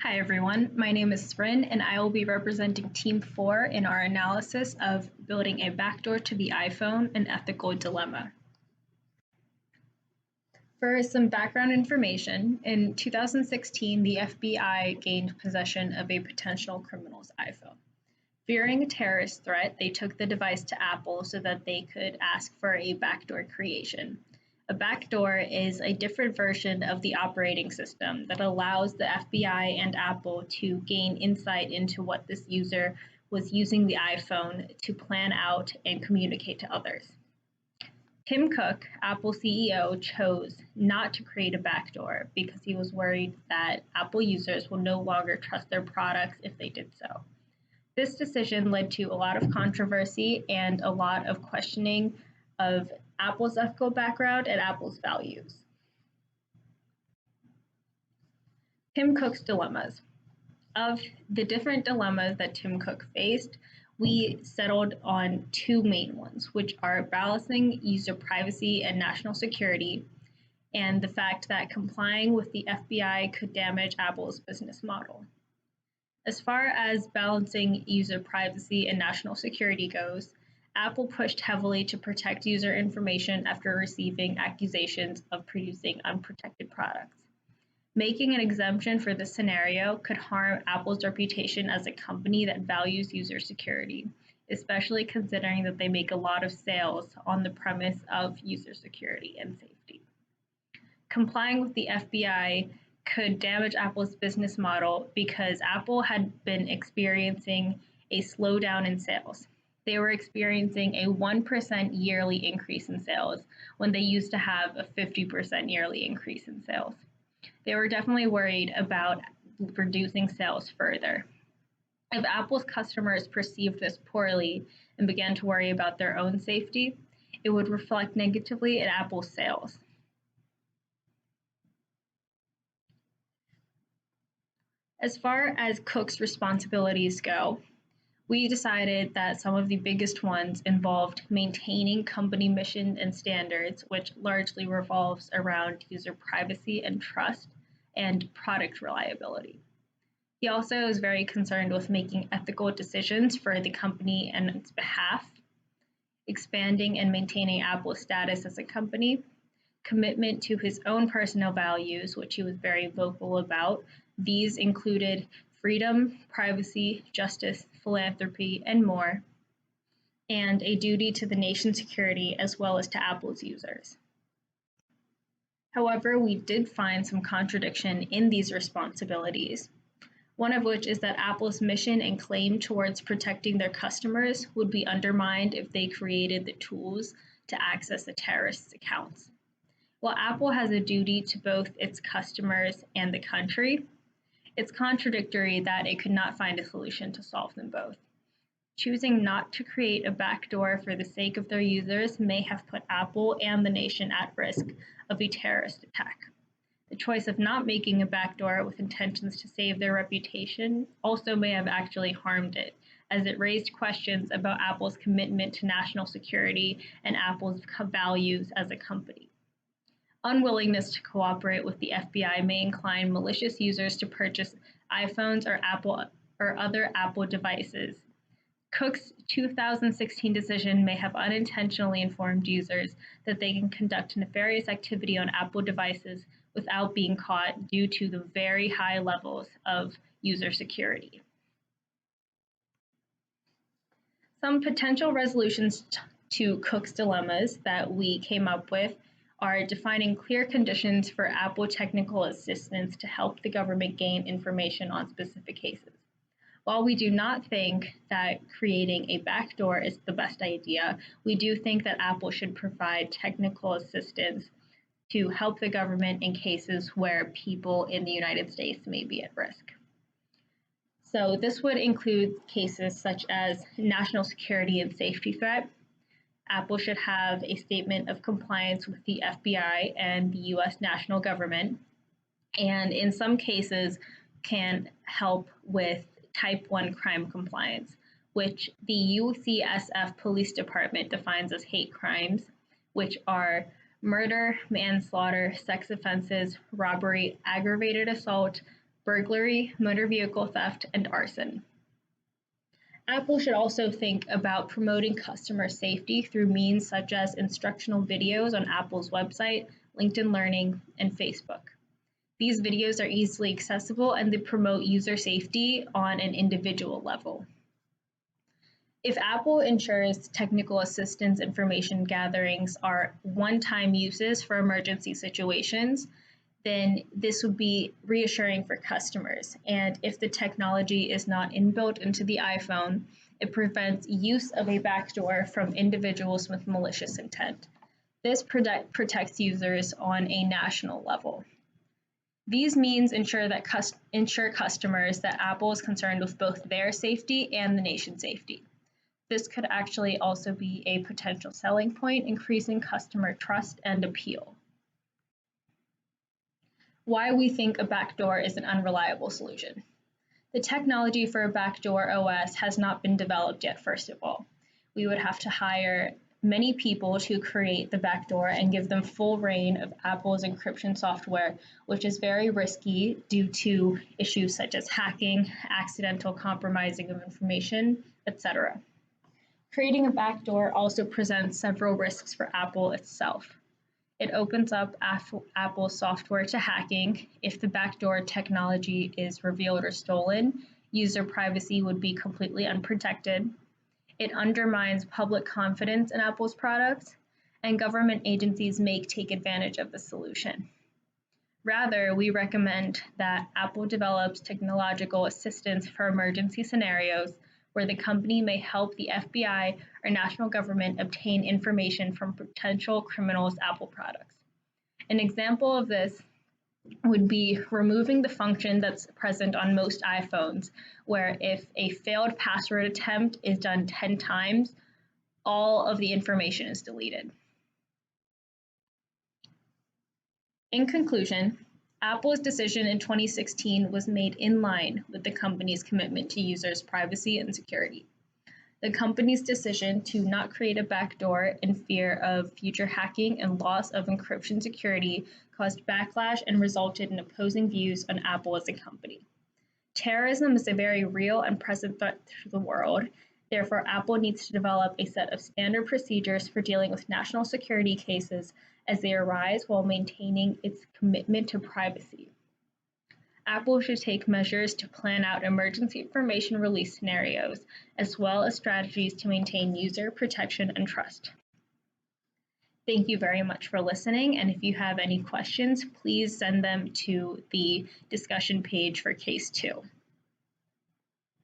Hi everyone, my name is Srin and I will be representing Team 4 in our analysis of building a backdoor to the iPhone, an ethical dilemma. For some background information, in 2016 the FBI gained possession of a potential criminal's iPhone. Fearing a terrorist threat, they took the device to Apple so that they could ask for a backdoor creation. A backdoor is a different version of the operating system that allows the FBI and Apple to gain insight into what this user was using the iPhone to plan out and communicate to others. Tim Cook, Apple CEO, chose not to create a backdoor because he was worried that Apple users will no longer trust their products if they did so. This decision led to a lot of controversy and a lot of questioning of Apple's ethical background and Apple's values. Tim Cook's dilemmas. Of the different dilemmas that Tim Cook faced, we settled on two main ones, which are balancing user privacy and national security, and the fact that complying with the FBI could damage Apple's business model. As far as balancing user privacy and national security goes, Apple pushed heavily to protect user information after receiving accusations of producing unprotected products. Making an exemption for this scenario could harm Apple's reputation as a company that values user security, especially considering that they make a lot of sales on the premise of user security and safety. Complying with the FBI could damage Apple's business model because Apple had been experiencing a slowdown in sales. They were experiencing a 1% yearly increase in sales when they used to have a 50% yearly increase in sales. They were definitely worried about reducing sales further. If Apple's customers perceived this poorly and began to worry about their own safety, it would reflect negatively in Apple's sales. As far as Cook's responsibilities go, we decided that some of the biggest ones involved maintaining company mission and standards, which largely revolves around user privacy and trust and product reliability. He also is very concerned with making ethical decisions for the company and its behalf, expanding and maintaining Apple's status as a company, commitment to his own personal values, which he was very vocal about. These included freedom, privacy, justice, philanthropy, and more, and a duty to the nation's security as well as to Apple's users. However, we did find some contradiction in these responsibilities, one of which is that Apple's mission and claim towards protecting their customers would be undermined if they created the tools to access the terrorists' accounts. While Apple has a duty to both its customers and the country, it's contradictory that it could not find a solution to solve them both. Choosing not to create a backdoor for the sake of their users may have put Apple and the nation at risk of a terrorist attack. The choice of not making a backdoor with intentions to save their reputation also may have actually harmed it, as it raised questions about Apple's commitment to national security and Apple's values as a company. Unwillingness to cooperate with the FBI may incline malicious users to purchase iPhones or other Apple devices. Cook's 2016 decision may have unintentionally informed users that they can conduct nefarious activity on Apple devices without being caught due to the very high levels of user security. Some potential resolutions to Cook's dilemmas that we came up with are defining clear conditions for Apple technical assistance to help the government gain information on specific cases. While we do not think that creating a backdoor is the best idea, we do think that Apple should provide technical assistance to help the government in cases where people in the United States may be at risk. So this would include cases such as national security and safety threat. Apple should have a statement of compliance with the FBI and the US national government, and in some cases can help with type 1 crime compliance, which the UCSF Police Department defines as hate crimes, which are murder, manslaughter, sex offenses, robbery, aggravated assault, burglary, motor vehicle theft, and arson. Apple should also think about promoting customer safety through means such as instructional videos on Apple's website, LinkedIn Learning, and Facebook. These videos are easily accessible and they promote user safety on an individual level. If Apple ensures technical assistance information gatherings are one-time uses for emergency situations, then this would be reassuring for customers. And if the technology is not inbuilt into the iPhone, it prevents use of a backdoor from individuals with malicious intent. This protects users on a national level. These means ensure customers that Apple is concerned with both their safety and the nation's safety. This could actually also be a potential selling point, increasing customer trust and appeal. Why we think a backdoor is an unreliable solution. The technology for a backdoor OS has not been developed yet, first of all. We would have to hire many people to create the backdoor and give them full reign of Apple's encryption software, which is very risky due to issues such as hacking, accidental compromising of information, etc. Creating a backdoor also presents several risks for Apple itself. It opens up Apple's software to hacking. If the backdoor technology is revealed or stolen, user privacy would be completely unprotected. It undermines public confidence in Apple's products, and government agencies may take advantage of the solution. Rather, we recommend that Apple develops technological assistance for emergency scenarios where the company may help the FBI or national government obtain information from potential criminals' Apple products. An example of this would be removing the function that's present on most iPhones, where if a failed password attempt is done 10 times, all of the information is deleted. In conclusion, Apple's decision in 2016 was made in line with the company's commitment to users' privacy and security. The company's decision to not create a backdoor in fear of future hacking and loss of encryption security caused backlash and resulted in opposing views on Apple as a company. Terrorism is a very real and present threat to the world. Therefore, Apple needs to develop a set of standard procedures for dealing with national security cases as they arise while maintaining its commitment to privacy. Apple should take measures to plan out emergency information release scenarios, as well as strategies to maintain user protection and trust. Thank you very much for listening, and if you have any questions, please send them to the discussion page for case 2.